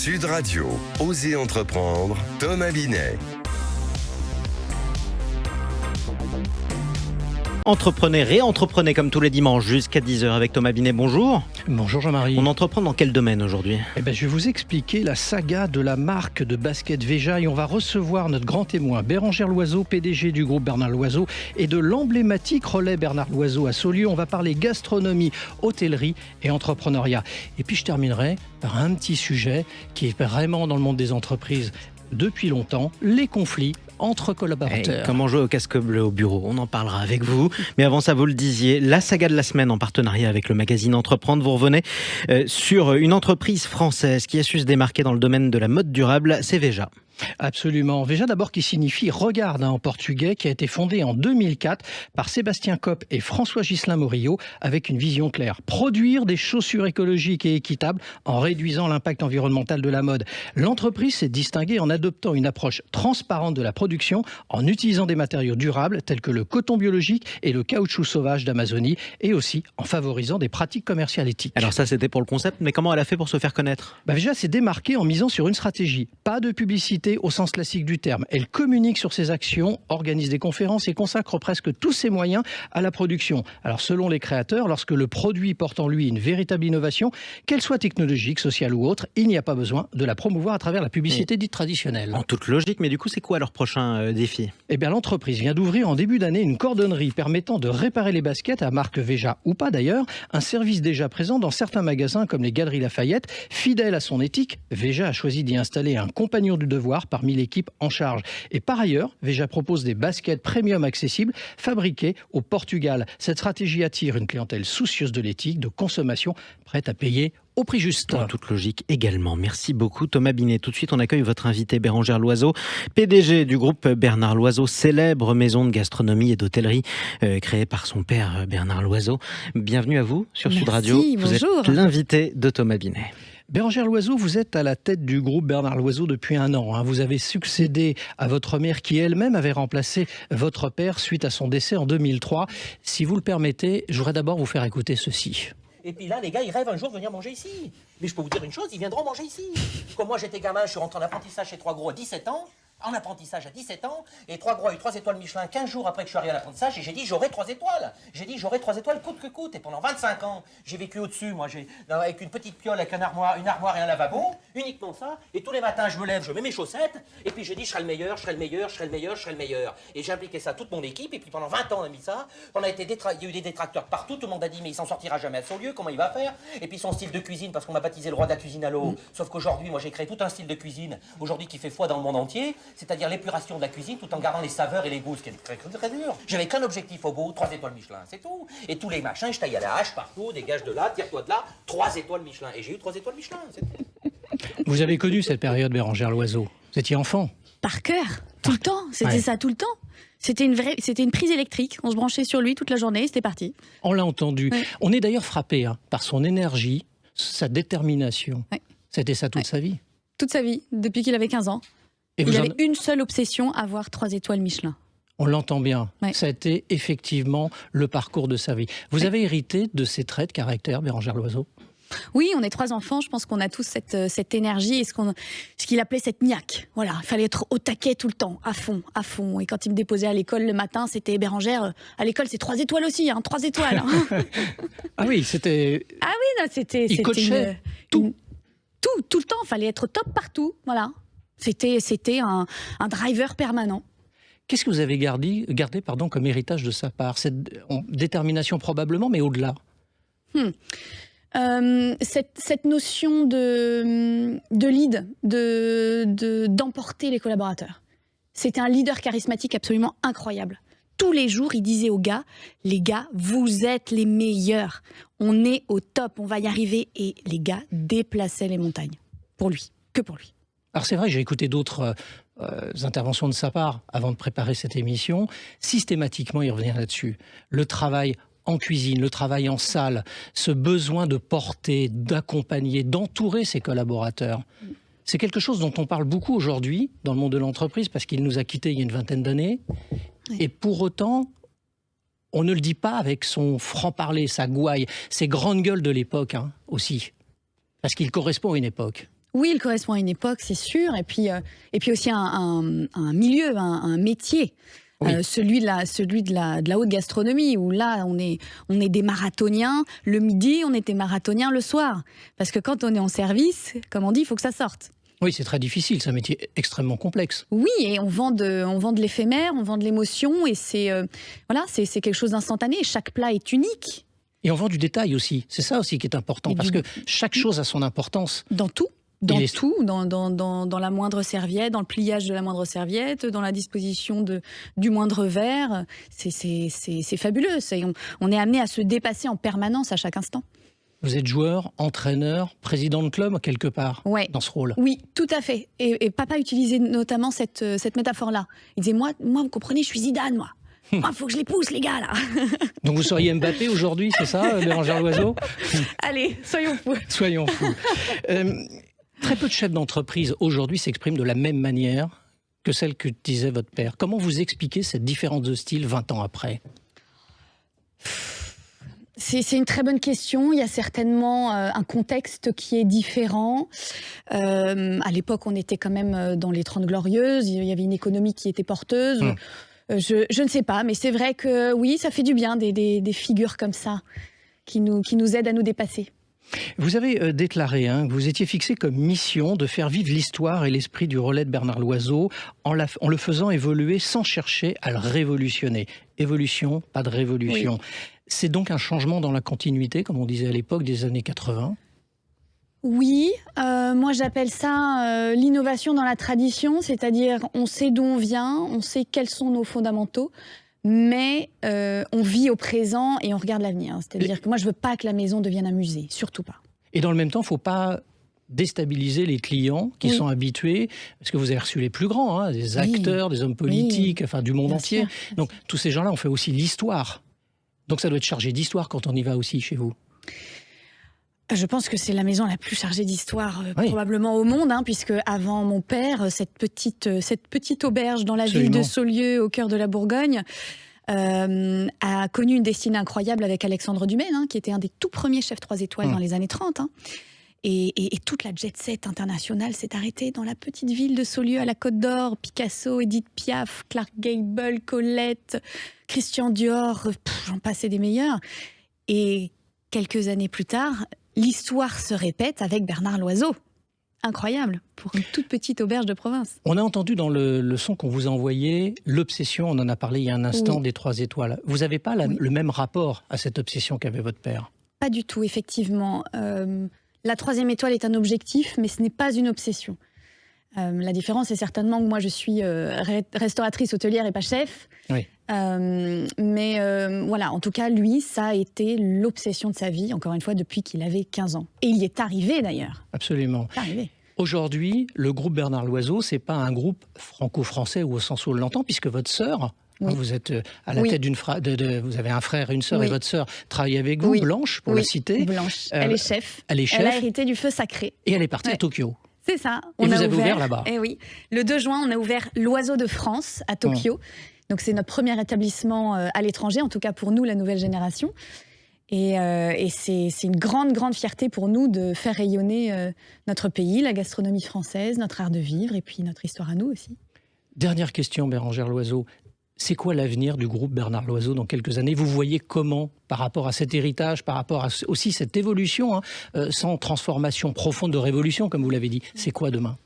Sud Radio, Osez entreprendre, Thomas Binet. Entreprenez, réentreprenez comme tous les dimanches jusqu'à 10h avec Thomas Binet. Bonjour. Bonjour Jean-Marie. On entreprend dans quel domaine aujourd'hui ? Je vais vous expliquer la saga de la marque de basket Veja et on va recevoir notre grand témoin Bérengère Loiseau, PDG du groupe Bernard Loiseau et de l'emblématique relais Bernard Loiseau à Saulieu. On va parler gastronomie, hôtellerie et entrepreneuriat. Et puis je terminerai par un petit sujet qui est vraiment dans le monde des entreprises depuis longtemps, les conflits entre collaborateurs. Comment jouer au casque bleu au bureau ? On en parlera avec vous. Mais avant ça, vous le disiez, la saga de la semaine en partenariat avec le magazine Entreprendre. Vous revenez sur une entreprise française qui a su se démarquer dans le domaine de la mode durable, c'est Veja. Absolument. Veja d'abord qui signifie regarde en portugais, qui a été fondé en 2004 par Sébastien Kopp et François Ghislain Morillo avec une vision claire. Produire des chaussures écologiques et équitables en réduisant l'impact environnemental de la mode. L'entreprise s'est distinguée en adoptant une approche transparente de la production, en utilisant des matériaux durables tels que le coton biologique et le caoutchouc sauvage d'Amazonie et aussi en favorisant des pratiques commerciales éthiques. Alors ça c'était pour le concept, mais comment elle a fait pour se faire connaître ? Veja s'est démarquée en misant sur une stratégie. Pas de publicité au sens classique du terme. Elle communique sur ses actions, organise des conférences et consacre presque tous ses moyens à la production. Alors selon les créateurs, lorsque le produit porte en lui une véritable innovation, qu'elle soit technologique, sociale ou autre, il n'y a pas besoin de la promouvoir à travers la publicité dite traditionnelle. En toute logique, mais du coup c'est quoi leur prochain défi ? L'entreprise vient d'ouvrir en début d'année une cordonnerie permettant de réparer les baskets à marque Veja ou pas d'ailleurs, un service déjà présent dans certains magasins comme les Galeries Lafayette. Fidèle à son éthique, Veja a choisi d'y installer un compagnon du devoir parmi l'équipe en charge. Et par ailleurs, Veja propose des baskets premium accessibles fabriquées au Portugal. Cette stratégie attire une clientèle soucieuse de l'éthique, de consommation, prête à payer au prix juste. En toute logique également. Merci beaucoup Thomas Binet. Tout de suite, on accueille votre invité Bérengère Loiseau, PDG du groupe Bernard Loiseau, célèbre maison de gastronomie et d'hôtellerie créée par son père Bernard Loiseau. Bienvenue à vous sur Sud Radio. Vous bonjour. êtes l'invité de Thomas Binet. Bérengère Loiseau, vous êtes à la tête du groupe Bernard Loiseau depuis 1 an. Vous avez succédé à votre mère qui elle-même avait remplacé votre père suite à son décès en 2003. Si vous le permettez, je voudrais d'abord vous faire écouter ceci. Et puis là, les gars, ils rêvent un jour de venir manger ici. Mais je peux vous dire une chose, ils viendront manger ici. Comme moi, j'étais gamin, je suis rentré en apprentissage chez Trois Gros à 17 ans. En apprentissage à 17 ans, et Trois Gros a eu 3 étoiles Michelin 15 jours après que je suis arrivé à l'apprentissage, et j'ai dit j'aurai 3 étoiles. J'ai dit j'aurai 3 étoiles coûte que coûte. Et pendant 25 ans, j'ai vécu au-dessus, moi, avec une petite piole, avec une armoire et un lavabo, uniquement ça. Et tous les matins, je me lève, je mets mes chaussettes, et puis j'ai dit je serai le meilleur, je serai le meilleur, je serai le meilleur, je serai le meilleur. Et j'ai impliqué ça toute mon équipe, et puis pendant 20 ans, on a mis ça. Il y a eu des détracteurs partout, tout le monde a dit mais il s'en sortira jamais à Saulieu, comment il va faire? Et puis son style de cuisine, parce qu'on m'a baptisé le roi de la cuisine à l'eau. Sauf qu'aujourd'hui, moi j'ai créé tout un style de cuisine, aujourd'hui qui fait foi dans le monde entier, c'est-à-dire l'épuration de la cuisine tout en gardant les saveurs et les goûts, ce qui est très, très dur. J'avais qu'un objectif au goût, 3 étoiles Michelin, c'est tout. Et tous les machins, je taille à la hache partout, dégage de là, tire-toi de là, 3 étoiles Michelin. Et j'ai eu 3 étoiles Michelin, c'est tout. Vous avez connu cette période, Bérengère Loiseau. Vous étiez enfant. Par cœur, tout le temps. C'était ça tout le temps. C'était une prise électrique. On se branchait sur lui toute la journée, c'était parti. On l'a entendu. Ouais. On est d'ailleurs frappé par son énergie, sa détermination. Ouais. C'était ça toute sa vie. Toute sa vie, depuis qu'il avait 15 ans. Et il avait une seule obsession, avoir 3 étoiles Michelin. On l'entend bien. Ouais. Ça a été effectivement le parcours de sa vie. Vous avez hérité de ces traits de caractère, Bérengère Loiseau ? Oui, on est 3 enfants. Je pense qu'on a tous cette énergie et ce qu'il appelait cette niaque. Voilà, il fallait être au taquet tout le temps, à fond, à fond. Et quand il me déposait à l'école le matin, c'était Bérengère. À l'école, c'est 3 étoiles aussi, 3 étoiles. Ah oui, c'était. Ah oui, non, c'était. Il coachait tout le temps. Il fallait être top partout. Voilà. C'était un driver permanent. Qu'est-ce que vous avez gardé comme héritage de sa part ? Cette détermination probablement, mais au-delà. Cette notion de lead, d'emporter les collaborateurs. C'était un leader charismatique absolument incroyable. Tous les jours, il disait aux gars, les gars, vous êtes les meilleurs. On est au top, on va y arriver. Et les gars déplaçaient les montagnes. Pour lui, que pour lui. Alors c'est vrai, j'ai écouté d'autres interventions de sa part avant de préparer cette émission. Systématiquement, il revient là-dessus. Le travail en cuisine, le travail en salle, ce besoin de porter, d'accompagner, d'entourer ses collaborateurs. C'est quelque chose dont on parle beaucoup aujourd'hui dans le monde de l'entreprise parce qu'il nous a quittés il y a une 20aine d'années. Oui. Et pour autant, on ne le dit pas avec son franc-parler, sa gouaille, ses grandes gueules de l'époque aussi. Parce qu'il correspond à une époque. Oui, il correspond à une époque, c'est sûr, et puis aussi un milieu, un métier. Oui. Celui de la haute gastronomie, où là, on est des marathoniens le midi, on est des marathoniens le soir. Parce que quand on est en service, comme on dit, il faut que ça sorte. Oui, c'est très difficile, c'est un métier extrêmement complexe. Oui, et on vend de l'éphémère, on vend de l'émotion, et c'est quelque chose d'instantané. Chaque plat est unique. Et on vend du détail aussi, c'est ça aussi qui est important, parce que chaque chose a son importance. Dans tout. Dans la moindre serviette, dans le pliage de la moindre serviette, dans la disposition du moindre verre. C'est fabuleux. On est amené à se dépasser en permanence à chaque instant. Vous êtes joueur, entraîneur, président de club, quelque part, dans ce rôle. Oui, tout à fait. Et papa utilisait notamment cette métaphore-là. Il disait, moi, vous comprenez, je suis Zidane, moi. Il faut que je les pousse, les gars, là. Donc vous seriez Mbappé aujourd'hui, c'est ça, Bérengère Loiseau? Allez, soyons fous. Soyons fous. Très peu de chefs d'entreprise aujourd'hui s'expriment de la même manière que celle que disait votre père. Comment vous expliquez cette différence de style 20 ans après? C'est une très bonne question. Il y a certainement un contexte qui est différent. À l'époque, on était quand même dans les 30 Glorieuses. Il y avait une économie qui était porteuse. Je ne sais pas, mais c'est vrai que oui, ça fait du bien des figures comme ça qui nous aident à nous dépasser. Vous avez déclaré que vous étiez fixé comme mission de faire vivre l'histoire et l'esprit du relais de Bernard Loiseau en le faisant évoluer sans chercher à le révolutionner. Évolution, pas de révolution. Oui. C'est donc un changement dans la continuité, comme on disait à l'époque des années 80 ? Oui, moi j'appelle ça l'innovation dans la tradition, c'est-à-dire on sait d'où on vient, on sait quels sont nos fondamentaux, mais on vit au présent et on regarde l'avenir. C'est-à-dire que moi je veux pas que la maison devienne un musée, surtout pas. Et dans le même temps, il ne faut pas déstabiliser les clients qui sont habitués, parce que vous avez reçu les plus grands, des acteurs, des hommes politiques, enfin du monde entier. Donc tous ces gens-là ont fait aussi l'histoire. Donc ça doit être chargé d'histoire quand on y va aussi chez vous. Je pense que c'est la maison la plus chargée d'histoire probablement au monde, puisque avant mon père, cette petite auberge dans la ville de Saulieu, au cœur de la Bourgogne, a connu une destinée incroyable avec Alexandre Dumaine, qui était un des tout premiers chefs 3 étoiles dans les années 30. Et toute la jet-set internationale s'est arrêtée dans la petite ville de Saulieu à la Côte d'Or. Picasso, Edith Piaf, Clark Gable, Colette, Christian Dior, j'en passais des meilleurs. Et quelques années plus tard, l'histoire se répète avec Bernard Loiseau. Incroyable, pour une toute petite auberge de province. On a entendu dans le son qu'on vous a envoyé, l'obsession, on en a parlé il y a un instant, des 3 étoiles. Vous n'avez pas le même rapport à cette obsession qu'avait votre père? Pas du tout, effectivement. La 3e étoile est un objectif, mais ce n'est pas une obsession. La différence est certainement que moi, je suis restauratrice hôtelière et pas chef. Oui. Mais voilà, en tout cas, lui, ça a été l'obsession de sa vie, encore une fois, depuis qu'il avait 15 ans. Et il y est arrivé, d'ailleurs. Absolument. Aujourd'hui, le groupe Bernard Loiseau, c'est pas un groupe franco-français ou au sens où on l'entend, puisque votre sœur, vous êtes à la tête vous avez un frère et une sœur, et votre sœur travaille avec vous, Blanche, pour la citer. Blanche, elle est chef. Elle a hérité du feu sacré. Et elle est partie à Tokyo. C'est ça. Et vous avez ouvert là-bas. Oui. Le 2 juin, on a ouvert l'Oiseau de France à Tokyo. Donc c'est notre premier établissement à l'étranger, en tout cas pour nous, la nouvelle génération. Et c'est une grande, grande fierté pour nous de faire rayonner notre pays, la gastronomie française, notre art de vivre et puis notre histoire à nous aussi. Dernière question, Bérengère Loiseau. C'est quoi l'avenir du groupe Bernard Loiseau dans quelques années? Vous voyez comment, par rapport à cet héritage, par rapport à aussi cette évolution, sans transformation profonde de révolution, comme vous l'avez dit, c'est quoi demain?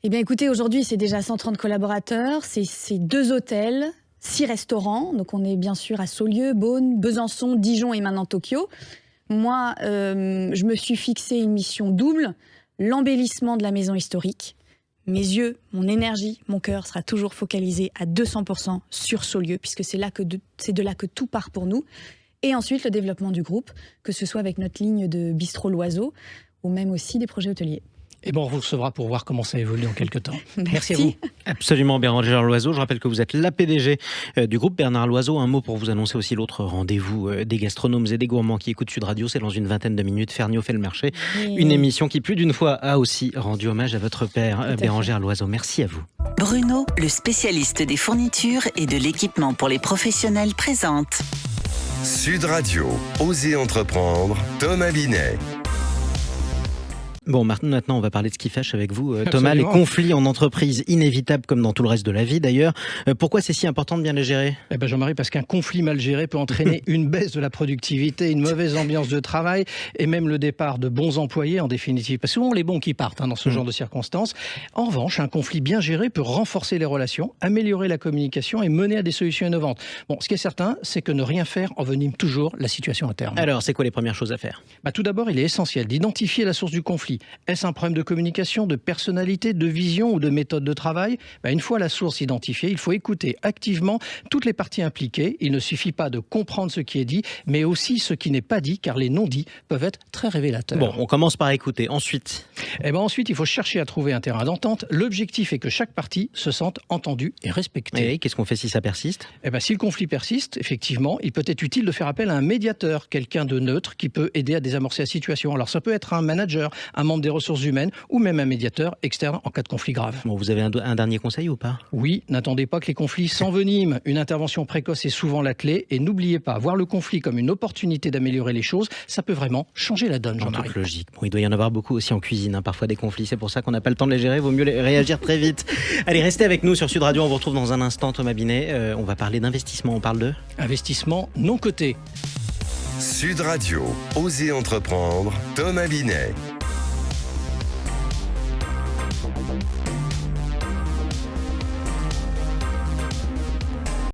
Eh bien écoutez, aujourd'hui c'est déjà 130 collaborateurs, c'est 2 hôtels, 6 restaurants, donc on est bien sûr à Saulieu, Beaune, Besançon, Dijon et maintenant Tokyo. Moi, je me suis fixé une mission double, l'embellissement de la maison historique. Mes yeux, mon énergie, mon cœur sera toujours focalisé à 200% sur Saulieu, puisque c'est de là que tout part pour nous. Et ensuite, le développement du groupe, que ce soit avec notre ligne de bistrot Loiseau, ou même aussi des projets hôteliers. Et bon, on vous recevra pour voir comment ça évolue en quelques temps. Merci à vous. Absolument, Bérengère Loiseau. Je rappelle que vous êtes la PDG du groupe Bernard Loiseau. Un mot pour vous annoncer aussi l'autre rendez-vous des gastronomes et des gourmands qui écoutent Sud Radio. C'est dans une vingtaine de minutes. Ferniaud fait le marché. Oui. Une émission qui, plus d'une fois, a aussi rendu hommage à votre père, Bérengère Loiseau. Merci à vous. Bruno, le spécialiste des fournitures et de l'équipement pour les professionnels, présente Sud Radio, Osez entreprendre, Thomas Binet. Bon, maintenant, on va parler de ce qui fâche avec vous, Thomas. Absolument. Les conflits en entreprise, inévitables comme dans tout le reste de la vie d'ailleurs. Pourquoi c'est si important de bien les gérer ? Eh ben Jean-Marie, parce qu'un conflit mal géré peut entraîner une baisse de la productivité, une mauvaise ambiance de travail et même le départ de bons employés en définitive. Parce que souvent les bons qui partent dans ce genre de circonstances. En revanche, un conflit bien géré peut renforcer les relations, améliorer la communication et mener à des solutions innovantes. Bon, ce qui est certain, c'est que ne rien faire envenime toujours la situation à terme. Alors, c'est quoi les premières choses à faire ? Tout d'abord, il est essentiel d'identifier la source du conflit. Est-ce un problème de communication, de personnalité, de vision ou de méthode de travail ? Une fois la source identifiée, il faut écouter activement toutes les parties impliquées. Il ne suffit pas de comprendre ce qui est dit, mais aussi ce qui n'est pas dit, car les non-dits peuvent être très révélateurs. Bon, on commence par écouter. Ensuite ? Ensuite, il faut chercher à trouver un terrain d'entente. L'objectif est que chaque partie se sente entendue et respectée. Et qu'est-ce qu'on fait si ça persiste ? Si le conflit persiste, effectivement, il peut être utile de faire appel à un médiateur, quelqu'un de neutre qui peut aider à désamorcer la situation. Alors ça peut être un manager, un membre des ressources humaines ou même un médiateur externe en cas de conflit grave. Bon, vous avez un dernier conseil ou pas ? Oui, n'attendez pas que les conflits s'enveniment. Une intervention précoce est souvent la clé. Et n'oubliez pas, voir le conflit comme une opportunité d'améliorer les choses, ça peut vraiment changer la donne, En Jean-Marie. toute logique. Bon, il doit y en avoir beaucoup aussi en cuisine, parfois des conflits. C'est pour ça qu'on n'a pas le temps de les gérer. Vaut mieux réagir très vite. Allez, restez avec nous sur Sud Radio. On vous retrouve dans un instant, Thomas Binet. On va parler d'investissement. On parle de Investissement non coté. Sud Radio, Osez entreprendre, Thomas Binet.